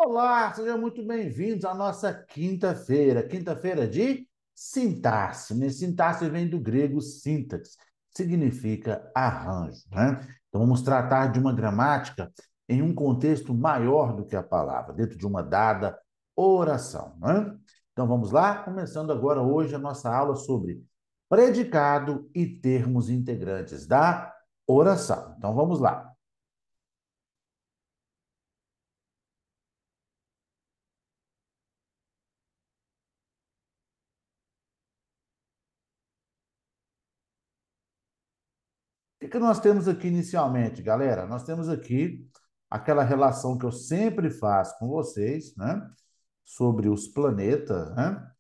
Olá, sejam muito bem-vindos à nossa quinta-feira, quinta-feira de sintaxe, né? Sintaxe vem do grego sintax, significa arranjo, né? Então vamos tratar de uma gramática em um contexto maior do que a palavra, dentro de uma dada oração, né? Então vamos lá, começando agora hoje a nossa aula sobre predicado e termos integrantes da oração. Então vamos lá. O que nós temos aqui inicialmente, galera? Nós temos aqui aquela relação que eu sempre faço com vocês, né? Sobre os planetas, né?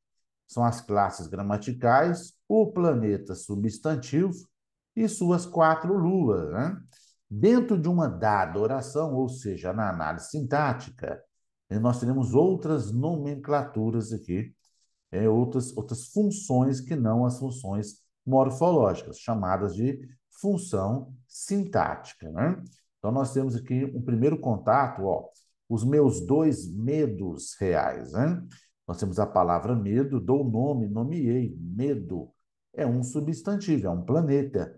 São as classes gramaticais, o planeta substantivo e suas quatro luas, né? Dentro de uma dada oração, ou seja, na análise sintática, nós teremos outras nomenclaturas aqui, outras funções que não as funções morfológicas, chamadas de função sintática, né? Então, nós temos aqui um primeiro contato, ó, os meus dois medos reais, né? Nós temos a palavra medo, dou nome, nomeei. Medo é um substantivo, é um planeta.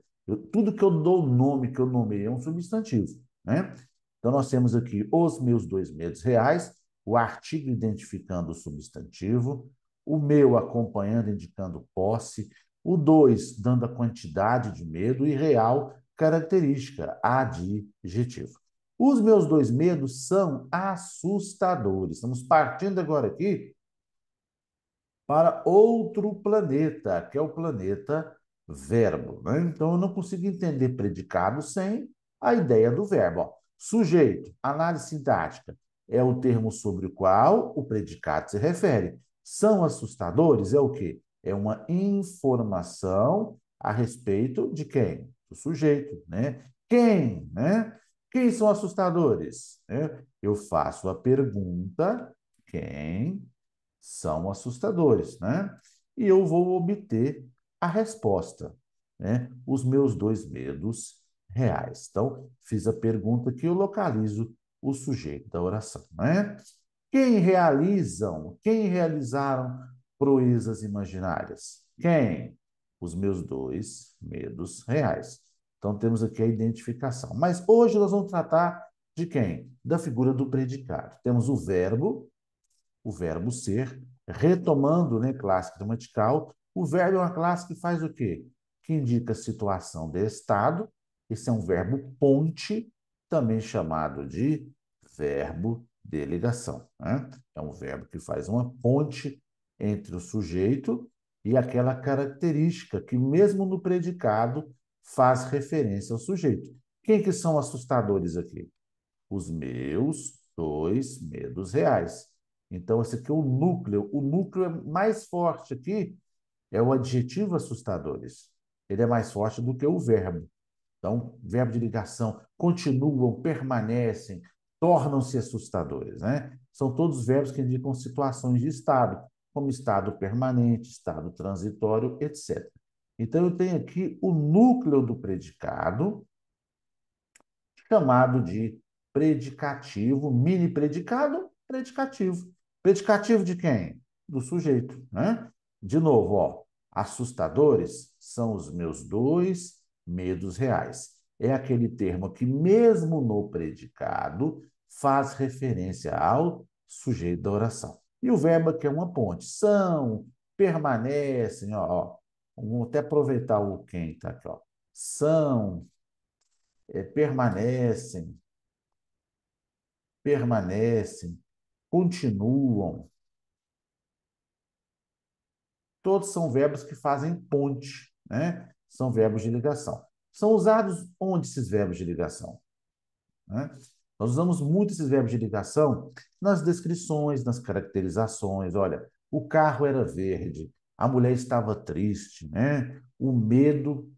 Tudo que eu dou nome, que eu nomeei, é um substantivo, né? Então, nós temos aqui os meus dois medos reais, o artigo identificando o substantivo, o meu acompanhando, indicando posse, o 2 dando a quantidade de medo e real, característica, adjetivo. Os meus dois medos são assustadores. Estamos partindo agora aqui para outro planeta, que é o planeta verbo, né? Então, eu não consigo entender predicado sem a ideia do verbo. Ó, sujeito, análise sintática, é o termo sobre o qual o predicado se refere. São assustadores? É o quê? É uma informação a respeito de quem? Do sujeito, né? Quem, né? Quem são assustadores? Eu faço a pergunta, quem são assustadores, né? E eu vou obter a resposta, né? Os meus dois medos reais. Então, fiz a pergunta que eu localizo o sujeito da oração, né? Quem realizaram proezas imaginárias? Quem? Os meus dois medos reais. Então, temos aqui a identificação. Mas hoje nós vamos tratar de quem? Da figura do predicado. Temos o verbo ser, retomando, né, classe gramatical. O verbo é uma classe que faz o quê? Que indica situação de estado. Esse é um verbo ponte, também chamado de verbo de ligação, né? É um verbo que faz uma ponte entre o sujeito e aquela característica que, mesmo no predicado, faz referência ao sujeito. Quem que são assustadores aqui? Os meus dois medos reais. Então, esse aqui é o núcleo. O núcleo é mais forte aqui, é o adjetivo assustadores. Ele é mais forte do que o verbo. Então, verbo de ligação, continuam, permanecem, tornam-se assustadores, né? São todos verbos que indicam situações de estado, como estado permanente, estado transitório, etc. Então, eu tenho aqui o núcleo do predicado, chamado de predicativo, mini predicado, predicativo. Predicativo de quem? Do sujeito, né? De novo, ó, assustadores são os meus dois medos reais. É aquele termo que, mesmo no predicado, faz referência ao sujeito da oração. E o verbo aqui é uma ponte. São, permanecem, ó. Vamos até aproveitar o quem tá aqui, ó. São, permanecem, permanecem, continuam. Todos são verbos que fazem ponte, né? São verbos de ligação. São usados onde esses verbos de ligação? Né? Nós usamos muito esses verbos de ligação nas descrições, nas caracterizações. Olha, o carro era verde, a mulher estava triste, né? O medo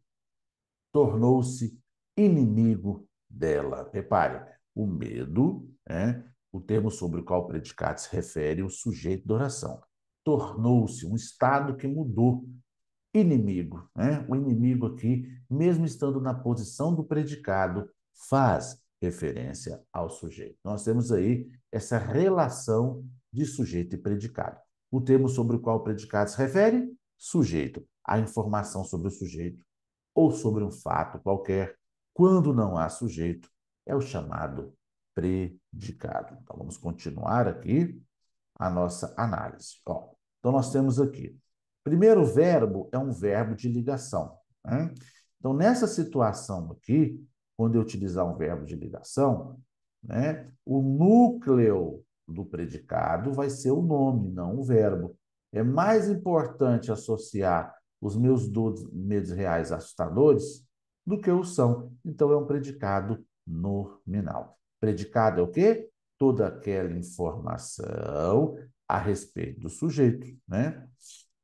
tornou-se inimigo dela. Repare, o medo, né, o termo sobre o qual o predicado se refere, o sujeito da oração. Tornou-se um estado que mudou. Inimigo, né? O inimigo aqui, mesmo estando na posição do predicado, faz referência ao sujeito. Nós temos aí essa relação de sujeito e predicado. O termo sobre o qual o predicado se refere, sujeito. A informação sobre o sujeito ou sobre um fato qualquer, quando não há sujeito, é o chamado predicado. Então, vamos continuar aqui a nossa análise. Ó, então, nós temos aqui. Primeiro verbo é um verbo de ligação, né? Então, nessa situação aqui, quando eu utilizar um verbo de ligação, né, o núcleo do predicado vai ser o nome, não o verbo. É mais importante associar os meus medos reais assustadores do que o são. Então, é um predicado nominal. Predicado é o quê? Toda aquela informação a respeito do sujeito, né?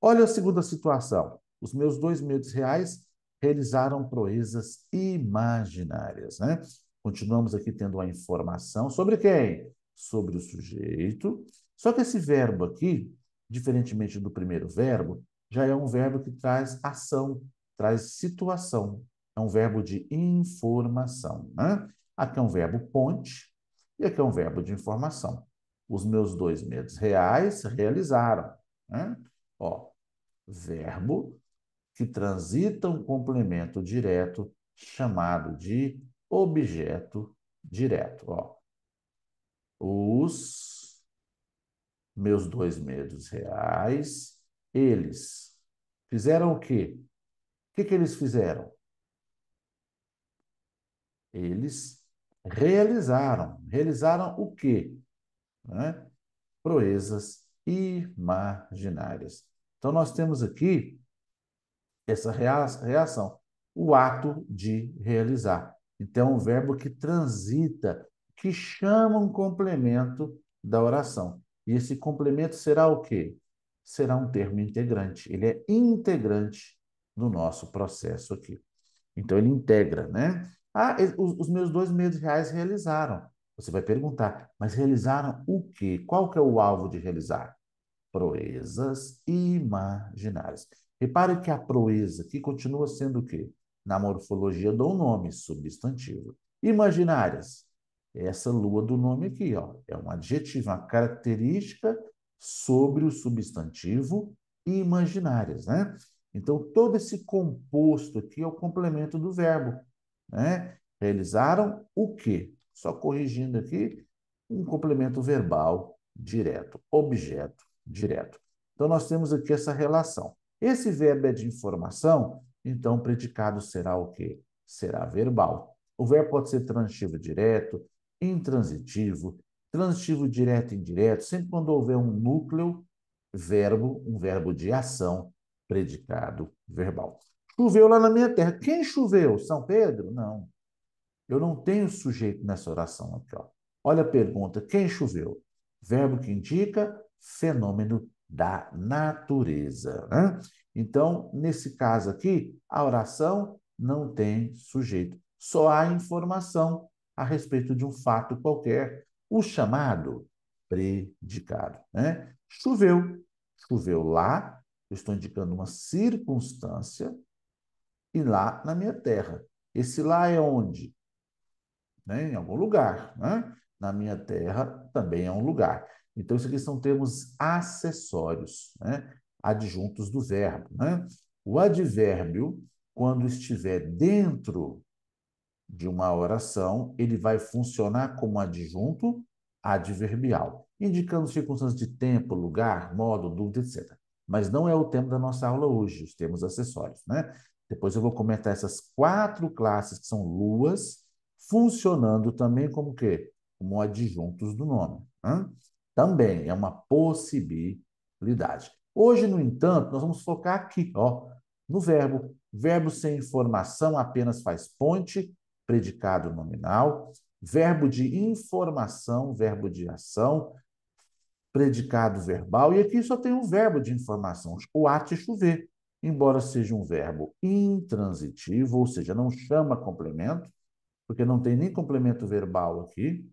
Olha a segunda situação. Os meus 2 medos reais realizaram proezas imaginárias, né? Continuamos aqui tendo a informação sobre quem? Sobre o sujeito. Só que esse verbo aqui, diferentemente do primeiro verbo, já é um verbo que traz ação, traz situação. É um verbo de informação, né? Aqui é um verbo ponte e aqui é um verbo de informação. Os meus 2 medos reais realizaram, né? Ó, verbo que transita um complemento direto chamado de objeto direto. Ó, os meus 2 medos reais, eles fizeram o quê? O que que eles fizeram? Eles realizaram. Realizaram o quê? Né? Proezas imaginárias. Então, nós temos aqui essa reação, o ato de realizar. Então, é um verbo que transita, que chama um complemento da oração. E esse complemento será o quê? Será um termo integrante. Ele é integrante no nosso processo aqui. Então, ele integra, né? Ah, os meus 2 medos reais realizaram. Você vai perguntar, mas realizaram o quê? Qual que é o alvo de realizar? Proezas imaginárias. Repare que a proeza aqui continua sendo o quê? Na morfologia do nome, substantivo. Imaginárias. Essa lua do nome aqui, ó, é um adjetivo, uma característica sobre o substantivo imaginárias, né? Então, todo esse composto aqui é o complemento do verbo, né? Realizaram o quê? Só corrigindo aqui, um complemento verbal direto, objeto direto. Então, nós temos aqui essa relação. Esse verbo é de informação, então o predicado será o quê? Será verbal. O verbo pode ser transitivo direto, intransitivo, transitivo direto e indireto, sempre quando houver um núcleo, verbo, um verbo de ação, predicado verbal. Choveu lá na minha terra. Quem choveu? São Pedro? Não. Eu não tenho sujeito nessa oração aqui, ó. Olha a pergunta: quem choveu? Verbo que indica fenômeno da natureza, né? Então, nesse caso aqui, a oração não tem sujeito. Só há informação a respeito de um fato qualquer, o chamado predicado, né? Choveu. Choveu lá, eu estou indicando uma circunstância, e lá na minha terra. Esse lá é onde? Né? Em algum lugar, né? Na minha terra também é um lugar. Então, isso aqui são termos acessórios, né? Adjuntos do verbo, né? O advérbio, quando estiver dentro de uma oração, ele vai funcionar como adjunto adverbial, indicando circunstâncias de tempo, lugar, modo, dúvida, etc. Mas não é o tema da nossa aula hoje, os termos acessórios, né? Depois eu vou comentar essas 4 classes que são luas, funcionando também como o quê? Como adjuntos do nome, né? Também é uma possibilidade. Hoje, no entanto, nós vamos focar aqui, ó, no verbo. Verbo sem informação apenas faz ponte, predicado nominal. Verbo de informação, verbo de ação, predicado verbal. E aqui só tem um verbo de informação, o ato de chover. Embora seja um verbo intransitivo, ou seja, não chama complemento, porque não tem nem complemento verbal aqui,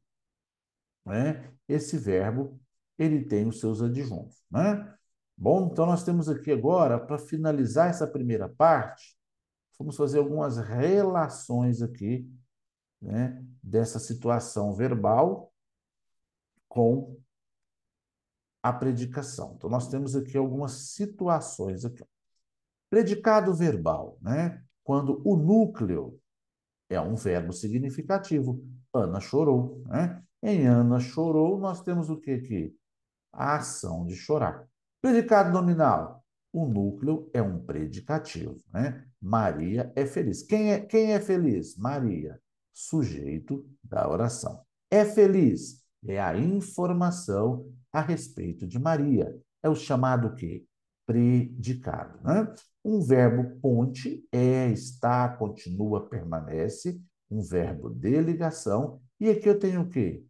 né? Esse verbo, ele tem os seus adjuntos, né? Bom, então nós temos aqui agora, para finalizar essa primeira parte, vamos fazer algumas relações aqui né, dessa situação verbal com a predicação. Então, nós temos aqui algumas situações aqui. Predicado verbal, né? Quando o núcleo é um verbo significativo. Ana chorou, né? Em Ana chorou, nós temos o que aqui? A ação de chorar. Predicado nominal. O núcleo é um predicativo, né? Maria é feliz. Quem é feliz? Maria, sujeito da oração. É feliz é a informação a respeito de Maria. É o chamado quê? Predicado, né? Um verbo ponte é, está, continua, permanece, um verbo de ligação. E aqui eu tenho o quê?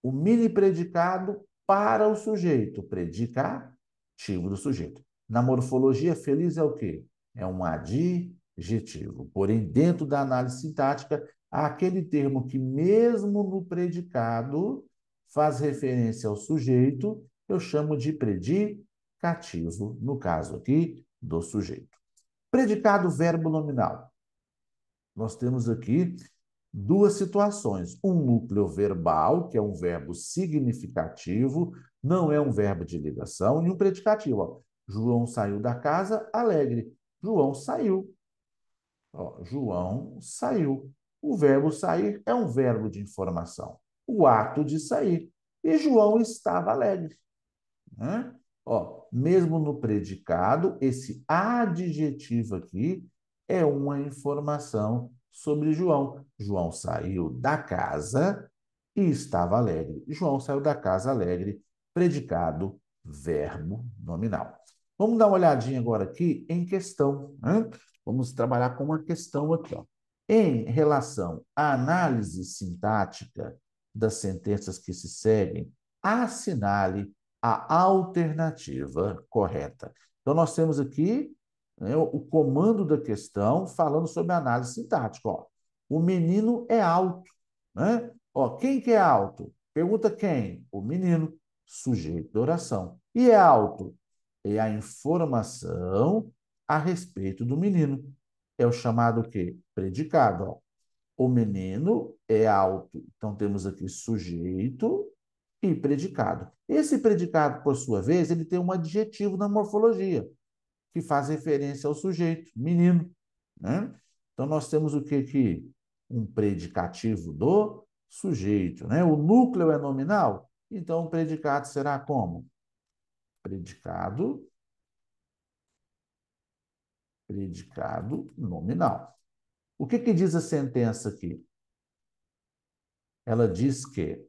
O mini predicado para o sujeito, predicativo do sujeito. Na morfologia, feliz é o quê? É um adjetivo. Porém, dentro da análise sintática, há aquele termo que, mesmo no predicado, faz referência ao sujeito, eu chamo de predicativo, no caso aqui, do sujeito. Predicado verbo nominal. Nós temos aqui duas situações. Um núcleo verbal, que é um verbo significativo, não é um verbo de ligação, e um predicativo. Ó. João saiu da casa alegre. João saiu. Ó, João saiu. O verbo sair é um verbo de informação. O ato de sair. E João estava alegre. Né? Ó, mesmo no predicado, esse adjetivo aqui é uma informação sobre João. João saiu da casa e estava alegre. João saiu da casa alegre, predicado, verbo nominal. Vamos dar uma olhadinha agora aqui em questão, né? Vamos trabalhar com uma questão aqui, ó. Em relação à análise sintática das sentenças que se seguem, assinale a alternativa correta. Então, nós temos aqui, né, o comando da questão falando sobre análise sintática. Ó. O menino é alto. Né? Ó, quem que é alto? Pergunta quem? O menino, sujeito da oração. E é alto? É a informação a respeito do menino. É o chamado o quê? Predicado. Ó. O menino é alto. Então, temos aqui sujeito e predicado. Esse predicado, por sua vez, ele tem um adjetivo na morfologia, que faz referência ao sujeito, menino. Né? Então, nós temos o que aqui? Um predicativo do sujeito. Né? O núcleo é nominal, então o predicado será como? Predicado, predicado nominal. O que diz a sentença aqui? Ela diz que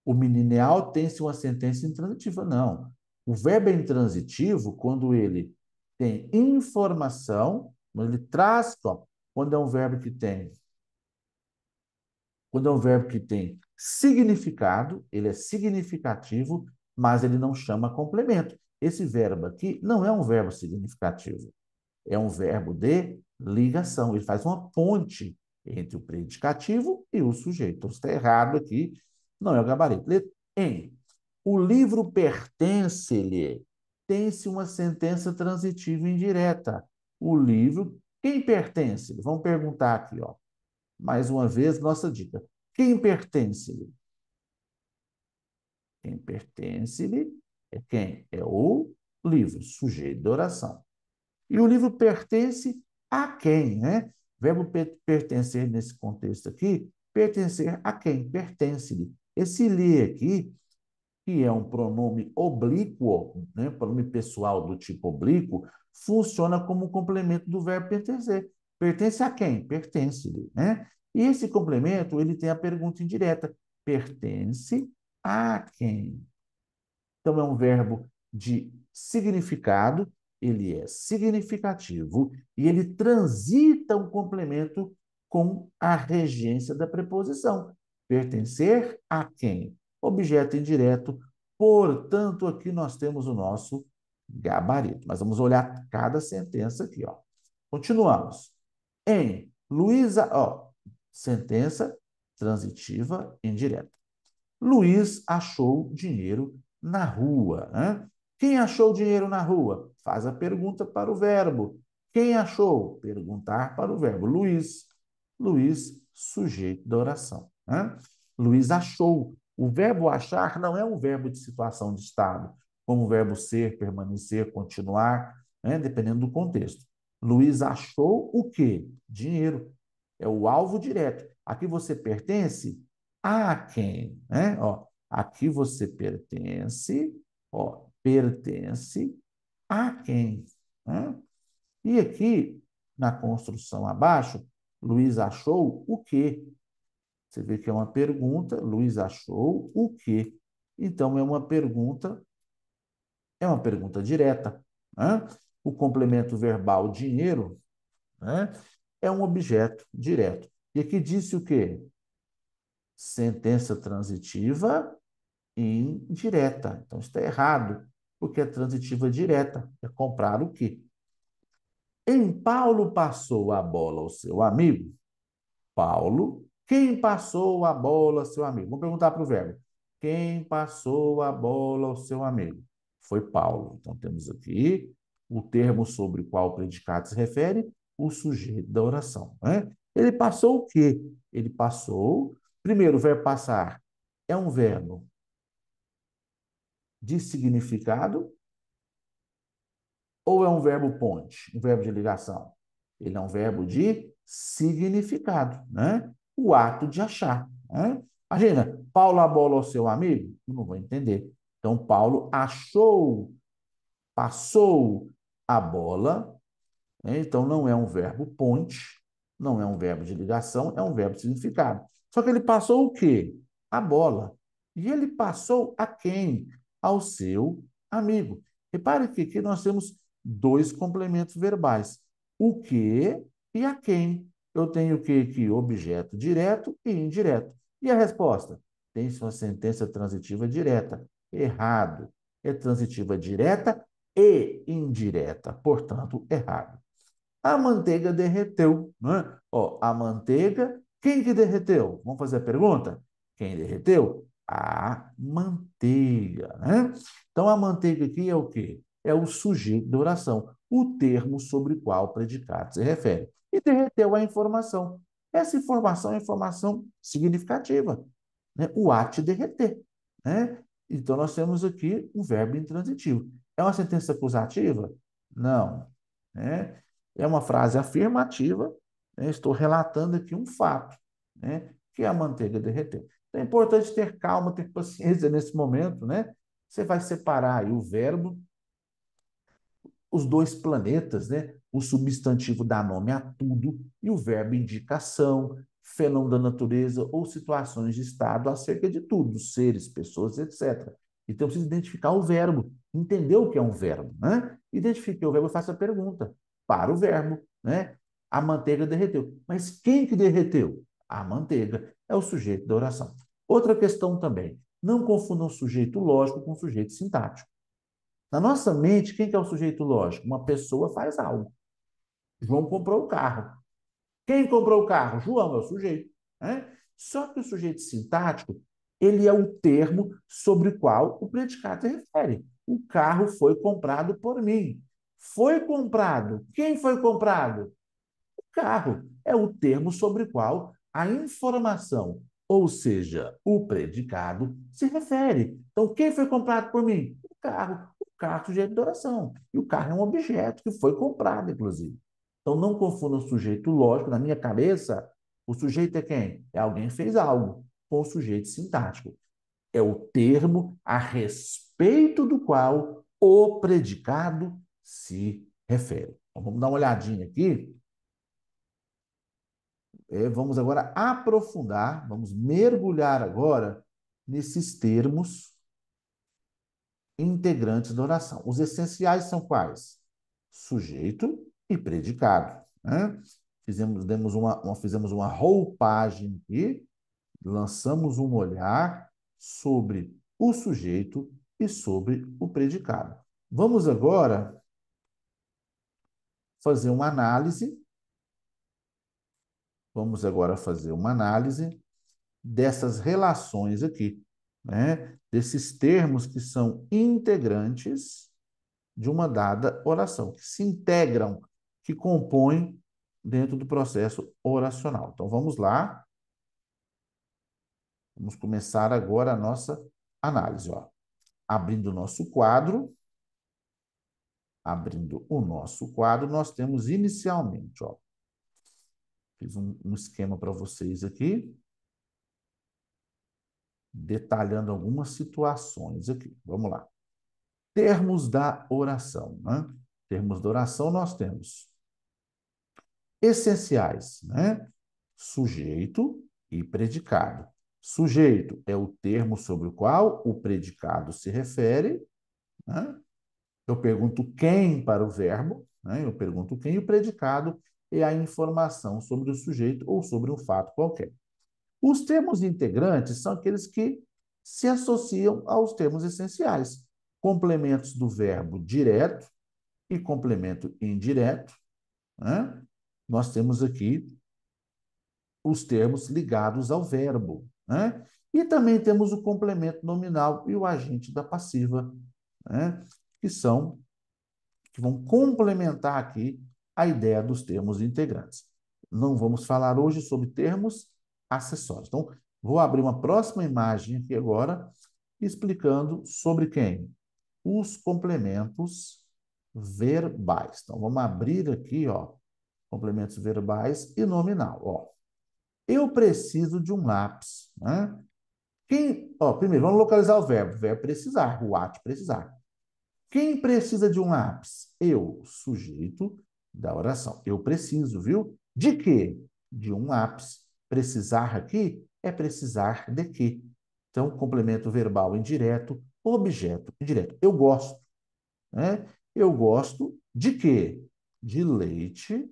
o minineal tem-se uma sentença intransitiva. Não. O verbo é intransitivo quando ele tem informação, quando ele traz, ó, quando é um verbo que tem, quando é um verbo que tem significado, ele é significativo, mas ele não chama complemento. Esse verbo aqui não é um verbo significativo, é um verbo de ligação. Ele faz uma ponte entre o predicativo e o sujeito. Então, está errado aqui, não é o gabarito. Em o livro pertence-lhe, tem-se uma sentença transitiva indireta. O livro, quem pertence? Vamos perguntar aqui, ó. Mais uma vez, nossa dica. Quem pertence-lhe? Quem pertence-lhe é quem? É o livro, sujeito de oração. E o livro pertence a quem, né? Verbo pertencer nesse contexto aqui, pertencer a quem? Pertence-lhe. Esse lhe aqui, que é um pronome oblíquo, né? Pronome pessoal do tipo oblíquo, funciona como um complemento do verbo pertencer. Pertence a quem? Pertence-lhe, né? E esse complemento, ele tem a pergunta indireta. Pertence a quem? Então, é um verbo de significado, ele é significativo e ele transita um complemento com a regência da preposição. Pertencer a quem? Objeto indireto. Portanto, aqui nós temos o nosso gabarito. Mas vamos olhar cada sentença aqui, ó. Continuamos. Em Luísa, ó, sentença transitiva indireta. Luiz achou dinheiro na rua. Né? Quem achou dinheiro na rua? Faz a pergunta para o verbo. Quem achou? Perguntar para o verbo. Luiz. Luiz, sujeito da oração. Né? Luiz achou. O verbo achar não é um verbo de situação de estado, como o verbo ser, permanecer, continuar, né? Dependendo do contexto. Luiz achou o quê? Dinheiro. É o alvo direto. Aqui você pertence a quem? Né? Ó, aqui você pertence, ó, pertence a quem? Né? E aqui, na construção abaixo, Luiz achou o quê? Você vê que é uma pergunta, Luiz achou o quê? Então, é uma pergunta direta. Né? O complemento verbal dinheiro, né, é um objeto direto. E aqui disse o quê? Sentença transitiva indireta. Então, está errado, porque é transitiva direta. É comprar o quê? Em Paulo passou a bola ao seu amigo. Paulo, quem passou a bola ao seu amigo? Vamos perguntar para o verbo. Quem passou a bola ao seu amigo? Foi Paulo. Então, temos aqui o termo sobre o qual o predicado se refere, o sujeito da oração. Né? Ele passou o quê? Ele passou. Primeiro, o verbo passar é um verbo de significado ou é um verbo ponte, um verbo de ligação? Ele é um verbo de significado, né? O ato de achar, né? Imagina, Paulo a bola ao seu amigo? Eu não vou entender. Então, Paulo achou, passou a bola, né? Então, não é um verbo ponte, não é um verbo de ligação, é um verbo de significado. Só que ele passou o quê? A bola. E ele passou a quem? Ao seu amigo. Repare que aqui nós temos dois complementos verbais. O que e a quem. Eu tenho o que aqui? Objeto direto e indireto. E a resposta? Tem sua sentença transitiva direta. Errado. É transitiva direta e indireta. Portanto, errado. A manteiga derreteu, né? Ó, a manteiga, quem que derreteu? Vamos fazer a pergunta? Quem derreteu? A manteiga, né? Então, a manteiga aqui é o quê? É o sujeito da oração, o termo sobre o qual o predicado se refere. E derreteu a informação. Essa informação é informação significativa, né? O ato de derreter, né? Então, nós temos aqui um verbo intransitivo. É uma sentença acusativa? Não, né? É uma frase afirmativa, né? Estou relatando aqui um fato, né? Que a manteiga derreteu. Então, é importante ter calma, ter paciência nesse momento, né? Você vai separar aí o verbo, os dois planetas, né? O substantivo dá nome a tudo e o verbo indica ação, fenômeno da natureza ou situações de estado acerca de tudo, seres, pessoas, etc. Então, precisa identificar o verbo, entender o que é um verbo, né? Identifiquei o verbo, eu faço a pergunta para o verbo, né? A manteiga derreteu. Mas quem que derreteu? A manteiga. É o sujeito da oração. Outra questão também. Não confundam sujeito lógico com sujeito sintático. Na nossa mente, quem que é o sujeito lógico? Uma pessoa faz algo. João comprou o carro. Quem comprou o carro? João é o sujeito. Né? Só que o sujeito sintático, ele é o termo sobre o qual o predicado se refere. O carro foi comprado por mim. Foi comprado. Quem foi comprado? Carro é o termo sobre o qual a informação, ou seja, o predicado, se refere. Então, quem foi comprado por mim? O carro. O carro é sujeito de oração. E o carro é um objeto que foi comprado, inclusive. Então, não confunda o sujeito lógico. Na minha cabeça, o sujeito é quem? É alguém que fez algo, com o sujeito sintático. É o termo a respeito do qual o predicado se refere. Então, vamos dar uma olhadinha aqui. Vamos agora aprofundar, vamos mergulhar agora nesses termos integrantes da oração. Os essenciais são quais? Sujeito e predicado. Né? Fizemos uma roupagem aqui, lançamos um olhar sobre o sujeito e sobre o predicado. Vamos agora fazer uma análise. Vamos agora fazer uma análise dessas relações aqui, né? Desses termos que são integrantes de uma dada oração, que se integram, que compõem dentro do processo oracional. Então, vamos lá. Vamos começar agora a nossa análise. Ó. Abrindo o nosso quadro, nós temos inicialmente, ó, fiz um esquema para vocês aqui, detalhando algumas situações aqui. Vamos lá. Termos da oração, né? Termos da oração nós temos essenciais, né? Sujeito e predicado. Sujeito é o termo sobre o qual o predicado se refere, né? Eu pergunto quem para o verbo, né? Eu pergunto quem, e o predicado é a informação sobre o sujeito ou sobre um fato qualquer. Os termos integrantes são aqueles que se associam aos termos essenciais, complementos do verbo direto e complemento indireto, né? Nós temos aqui os termos ligados ao verbo, né? E também temos o complemento nominal e o agente da passiva, né? Que são que vão complementar aqui a ideia dos termos integrantes. Não vamos falar hoje sobre termos acessórios. Então, vou abrir uma próxima imagem aqui agora, explicando sobre quem? Os complementos verbais. Então, vamos abrir aqui, ó, complementos verbais e nominal. Ó, eu preciso de um lápis, né? Primeiro, vamos localizar o verbo. O verbo precisar, o ato precisar. Quem precisa de um lápis? Eu, sujeito da oração. Eu preciso, viu? De quê? De um lápis. Precisar aqui é precisar de quê? Então, complemento verbal indireto, objeto indireto. Eu gosto, né? Eu gosto de quê? De leite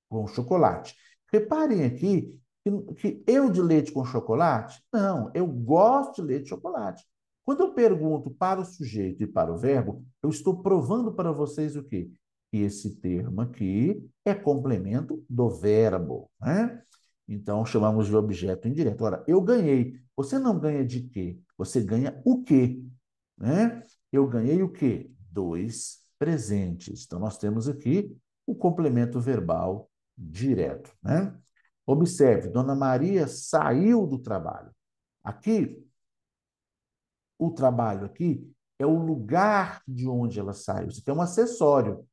com chocolate. Reparem aqui que eu de leite com chocolate? Não, eu gosto de leite de chocolate. Quando eu pergunto para o sujeito e para o verbo, eu estou provando para vocês o quê? Que esse termo aqui é complemento do verbo, né? Então, chamamos de objeto indireto. Ora, eu ganhei. Você não ganha de quê? Você ganha o quê? Né? Eu ganhei o quê? Dois presentes. Então, nós temos aqui o complemento verbal direto, né? Observe, Dona Maria saiu do trabalho. Aqui, o trabalho aqui é o lugar de onde ela saiu. Isso aqui é um acessório,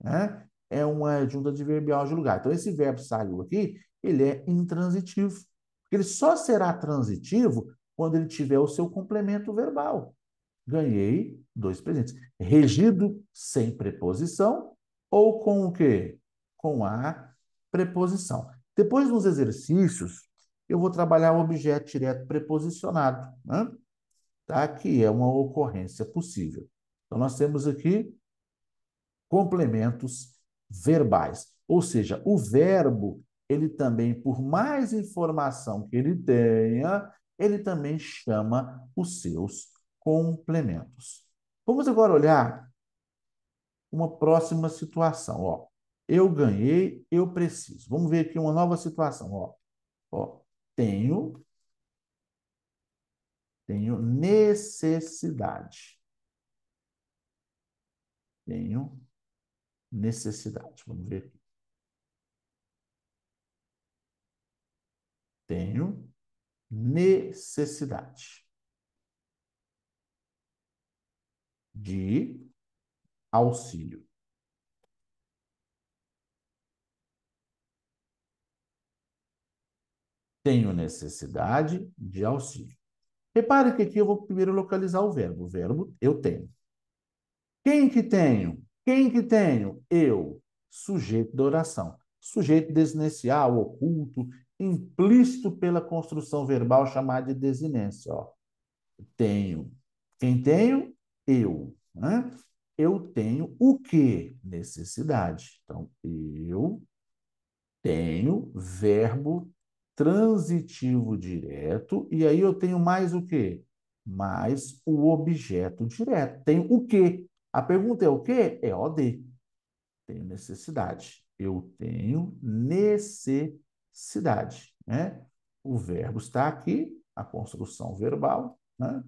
né? É uma junta adverbial de lugar. Então, esse verbo saiu aqui, ele é intransitivo. Porque ele só será transitivo quando ele tiver o seu complemento verbal. Ganhei dois presentes. Regido sem preposição ou com o quê? Com a preposição. Depois, nos exercícios, eu vou trabalhar o objeto direto preposicionado, né? Tá? Que é uma ocorrência possível. Então, nós temos aqui complementos verbais. Ou seja, o verbo, ele também, por mais informação que ele tenha, ele também chama os seus complementos. Vamos agora olhar uma próxima situação. Ó. Eu ganhei, eu preciso. Vamos ver aqui uma nova situação. Ó, tenho necessidade. Tenho necessidade. Vamos ver aqui. Tenho necessidade de auxílio. Tenho necessidade de auxílio. Repare que aqui eu vou primeiro localizar o verbo. O verbo eu tenho. Quem que tenho? Quem que tenho? Eu, sujeito da oração. Sujeito desinicial, oculto, implícito pela construção verbal chamada de desinência. Ó. Tenho. Quem tenho? Eu. Né? Eu tenho o quê? Necessidade. Então, eu tenho verbo transitivo direto, e aí eu tenho mais o quê? Mais o objeto direto. Tenho o quê? A pergunta é o quê? É OD. Tenho necessidade. Eu tenho necessidade, né? O verbo está aqui, a construção verbal, né?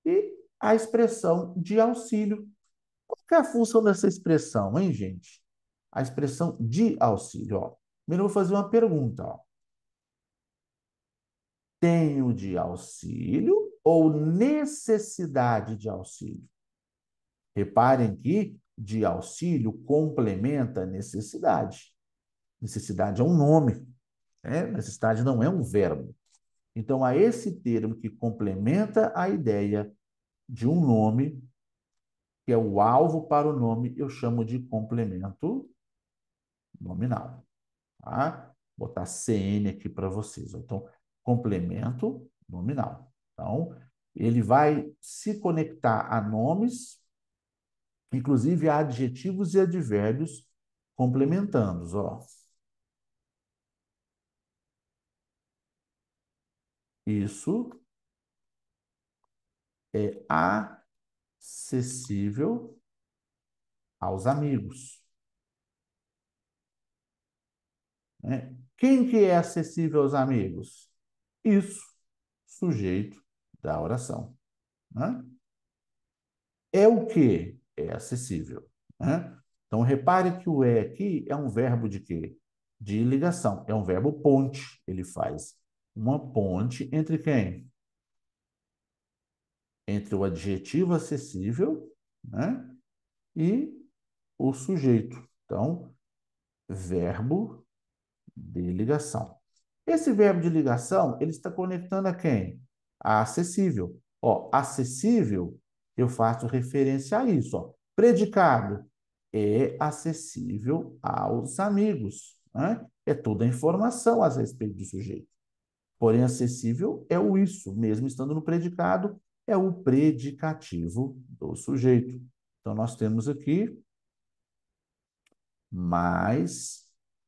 E a expressão de auxílio. Qual que é a função dessa expressão, hein, gente? a expressão de auxílio. Ó. Primeiro eu vou fazer uma pergunta. Ó. Tenho de auxílio ou necessidade de auxílio? Reparem que de auxílio complementa necessidade. Necessidade é um nome, né? Necessidade não é um verbo. Então, há esse termo que complementa a ideia de um nome, que é o alvo para o nome, eu chamo de complemento nominal. Tá? Vou botar CN aqui para vocês. Então, complemento nominal. Então, ele vai se conectar a nomes, inclusive a adjetivos e advérbios complementando-os. Ó. Isso é acessível aos amigos. Né? Quem que é acessível aos amigos? Isso, sujeito da oração. Né? É o que é acessível. Né? Então, repare que o é aqui é um verbo de quê? De ligação. É um verbo ponte. Ele faz uma ponte entre quem? Entre o adjetivo acessível, né? E o sujeito. Então, verbo de ligação. Esse verbo de ligação, ele está conectando a quem? A acessível. Ó, acessível, eu faço referência a isso. Ó. Predicado é acessível aos amigos. Né? É toda a informação a respeito do sujeito. Porém, acessível é o isso, mesmo estando no predicado, é o predicativo do sujeito. Então, nós temos aqui mais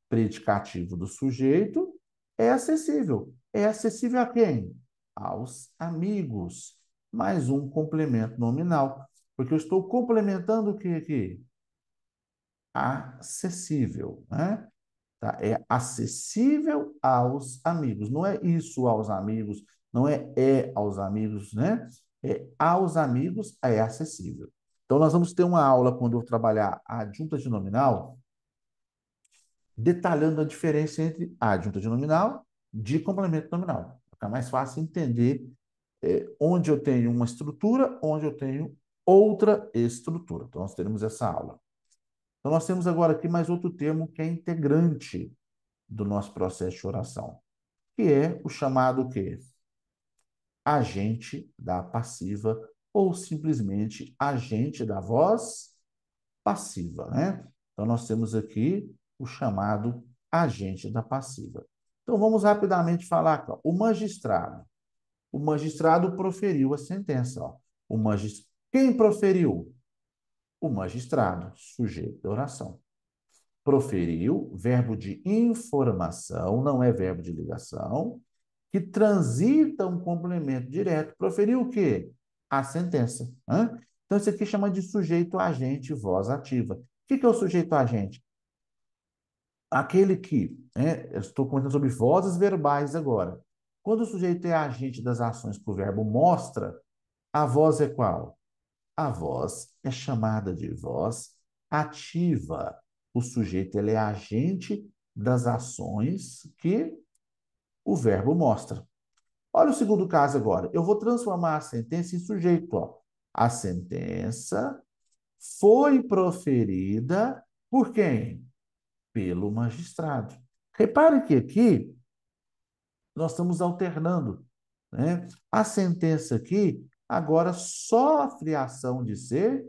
predicativo do sujeito é acessível. É acessível a quem? Aos amigos. Mais um complemento nominal. Porque eu estou complementando o que aqui? Acessível, né? Tá? É acessível aos amigos. Não é isso aos amigos, não é aos amigos, né? É aos amigos, é acessível. Então, nós vamos ter uma aula, quando eu trabalhar a adjunta de nominal, detalhando a diferença entre adjunta de nominal de complemento nominal. Fica mais fácil entender onde eu tenho uma estrutura, onde eu tenho outra estrutura. Então, nós teremos essa aula. Então, nós temos agora aqui mais outro termo que é integrante do nosso processo de oração, que é o chamado quê? Agente da passiva ou simplesmente agente da voz passiva, né? Então, nós temos aqui o chamado agente da passiva. Então, vamos rapidamente falar aqui. Ó. O magistrado. O magistrado proferiu a sentença. Ó. Quem proferiu? O magistrado, sujeito da oração. Proferiu, verbo de informação, não é verbo de ligação, que transita um complemento direto. Proferiu o quê? A sentença. Né? Então, isso aqui chama de sujeito agente voz ativa. O que é o sujeito agente? Aquele que, né, eu estou comentando sobre vozes verbais agora. Quando o sujeito é agente das ações que o verbo mostra, a voz é qual? A voz é chamada de voz ativa. O sujeito ele é agente das ações que o verbo mostra. Olha o segundo caso agora. Eu vou transformar a sentença em sujeito. Ó. A sentença foi proferida por quem? Pelo magistrado. Repare que aqui nós estamos alternando. Né? A sentença aqui agora sofre a ação de ser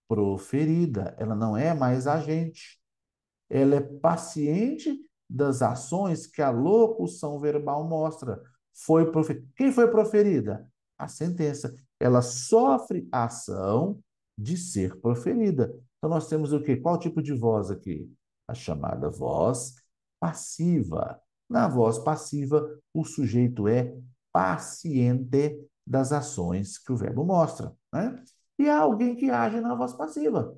proferida. Ela não é mais agente. Ela é paciente das ações que a locução verbal mostra. Quem foi proferida? A sentença. Ela sofre a ação de ser proferida. Então, nós temos o quê? Qual tipo de voz aqui? A chamada voz passiva. Na voz passiva, o sujeito é paciente das ações que o verbo mostra. Né? E há alguém que age na voz passiva.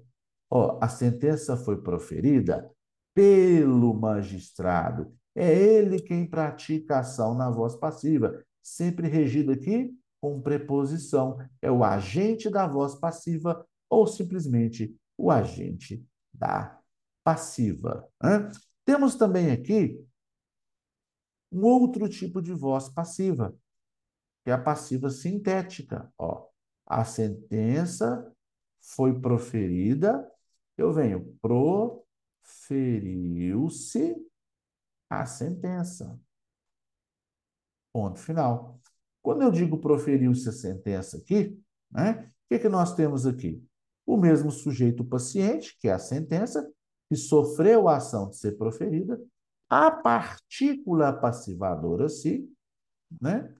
Ó, a sentença foi proferida pelo magistrado. É ele quem pratica a ação na voz passiva, sempre regido aqui com preposição. É o agente da voz passiva ou simplesmente o agente da passiva, né? Temos também aqui um outro tipo de voz passiva, que é a passiva sintética. Ó, a sentença foi proferida, eu venho, proferiu-se a sentença. Ponto final. Quando eu digo proferiu-se a sentença aqui, né, o que que nós temos aqui? O mesmo sujeito paciente, que é a sentença, que sofreu a ação de ser proferida, a partícula passivadora se, né,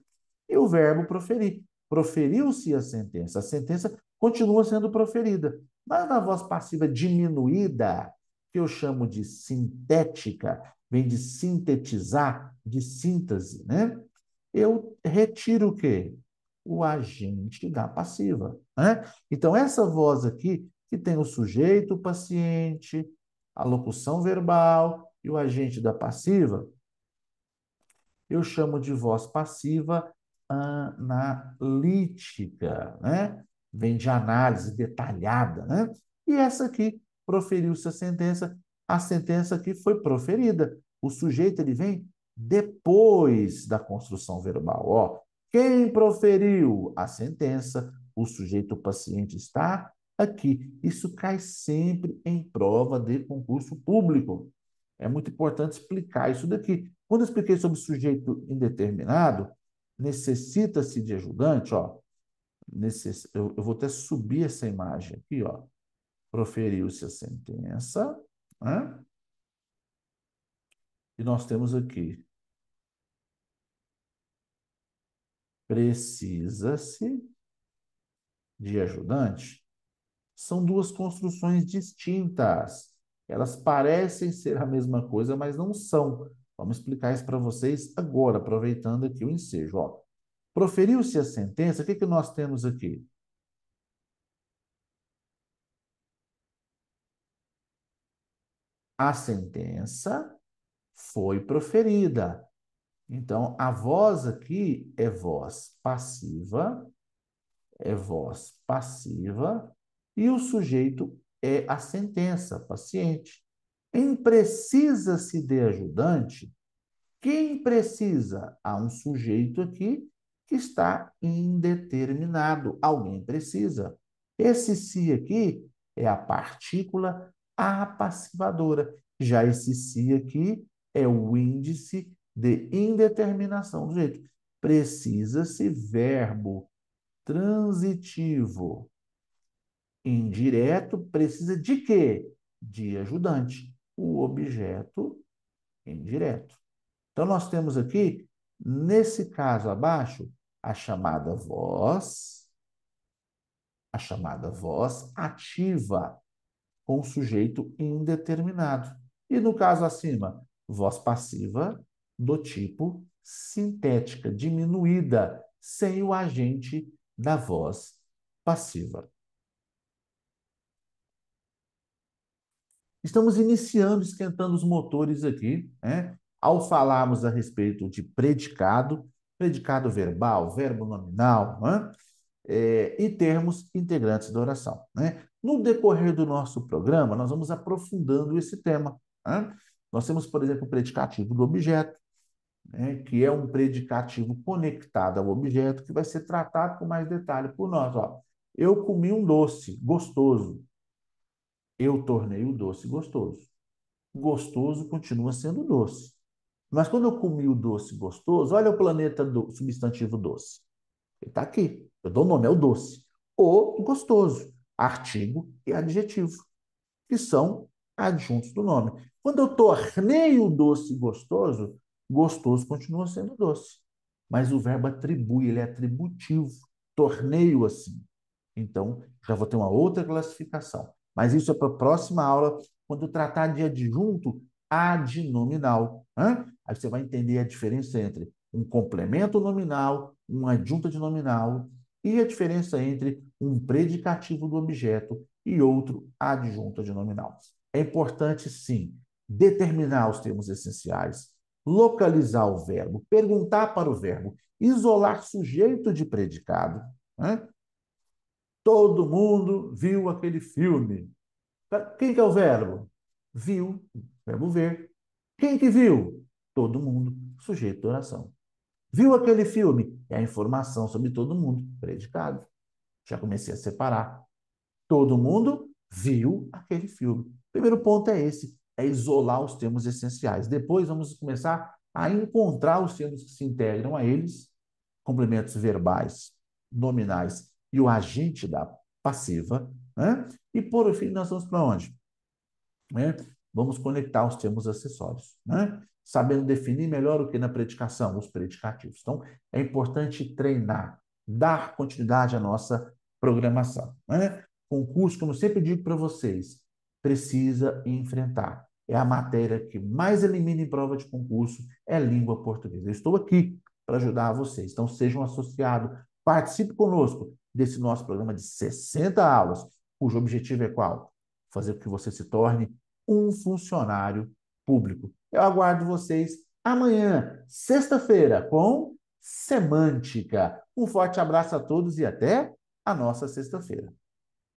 e o verbo proferir. Proferiu-se a sentença continua sendo proferida. Mas na voz passiva diminuída, que eu chamo de sintética, vem de sintetizar, de síntese, né? Eu retiro o quê? O agente da passiva, né? Então, essa voz aqui, que tem o sujeito, o paciente, a locução verbal e o agente da passiva, eu chamo de voz passiva analítica, né? Vem de análise detalhada, né? E essa aqui, proferiu-se a sentença aqui foi proferida. O sujeito, ele vem depois da construção verbal. Ó, quem proferiu a sentença? O sujeito paciente está aqui. Isso cai sempre em prova de concurso público. É muito importante explicar isso daqui. Quando eu expliquei sobre sujeito indeterminado, necessita-se de ajudante, ó. Eu vou até subir essa imagem aqui, ó. Proferiu-se a sentença, né? E nós temos aqui, precisa-se de ajudante. São duas construções distintas. Elas parecem ser a mesma coisa, mas não são. Vamos explicar isso para vocês agora, aproveitando aqui o ensejo, ó. Proferiu-se a sentença, o que que nós temos aqui? A sentença foi proferida. Então, a voz aqui é voz passiva, e o sujeito é a sentença, paciente. Em precisa-se de ajudante, quem precisa? Há um sujeito aqui que está indeterminado. Alguém precisa. Esse se aqui é a partícula apassivadora. Já esse se aqui é o índice de indeterminação do sujeito. Precisa-se verbo transitivo indireto. Precisa de quê? De ajudante. O objeto indireto. Então, nós temos aqui, nesse caso abaixo, a chamada voz ativa, com o sujeito indeterminado. E no caso acima, voz passiva do tipo sintética, diminuída, sem o agente da voz passiva. Estamos iniciando, esquentando os motores aqui, né? Ao falarmos a respeito de predicado, predicado verbal, verbo nominal, né? E termos integrantes da oração, né? No decorrer do nosso programa, nós vamos aprofundando esse tema, né? Nós temos, por exemplo, o predicativo do objeto, né? Que é um predicativo conectado ao objeto, que vai ser tratado com mais detalhe por nós. Ó. Eu comi um doce gostoso. Eu tornei o doce gostoso. Gostoso continua sendo doce. Mas quando eu comi o doce gostoso, olha o planeta do substantivo doce. Ele está aqui. Eu dou o nome, é o doce. O gostoso, artigo e adjetivo, que são adjuntos do nome. Quando eu tornei o doce gostoso, gostoso continua sendo doce. Mas o verbo atribui, ele é atributivo. Tornei-o assim. Então, já vou ter uma outra classificação. Mas isso é para a próxima aula, quando tratar de adjunto adnominal. Né? Aí você vai entender a diferença entre um complemento nominal, um adjunto adnominal e a diferença entre um predicativo do objeto e outro adjunto adnominal. É importante, sim, determinar os termos essenciais, localizar o verbo, perguntar para o verbo, isolar sujeito de predicado, né? Todo mundo viu aquele filme. Quem que é o verbo? Viu, verbo ver. Quem que viu? Todo mundo, sujeito à oração. Viu aquele filme? É a informação sobre todo mundo, predicado. Já comecei a separar. Todo mundo viu aquele filme. Primeiro ponto é esse, é isolar os termos essenciais. Depois vamos começar a encontrar os termos que se integram a eles, complementos verbais, nominais e o agente da passiva, né? E por fim nós vamos para onde? Né? Vamos conectar os termos acessórios, né? Sabendo definir melhor o que na predicação, os predicativos. Então, é importante treinar, dar continuidade à nossa programação, né? Concurso, como eu sempre digo para vocês, precisa enfrentar. É a matéria que mais elimina em prova de concurso, é língua portuguesa. Eu estou aqui para ajudar vocês. Então, sejam associados, participe conosco desse nosso programa de 60 aulas, cujo objetivo é qual? Fazer com que você se torne um funcionário público. Eu aguardo vocês amanhã, sexta-feira, com Semântica. Um forte abraço a todos e até a nossa sexta-feira.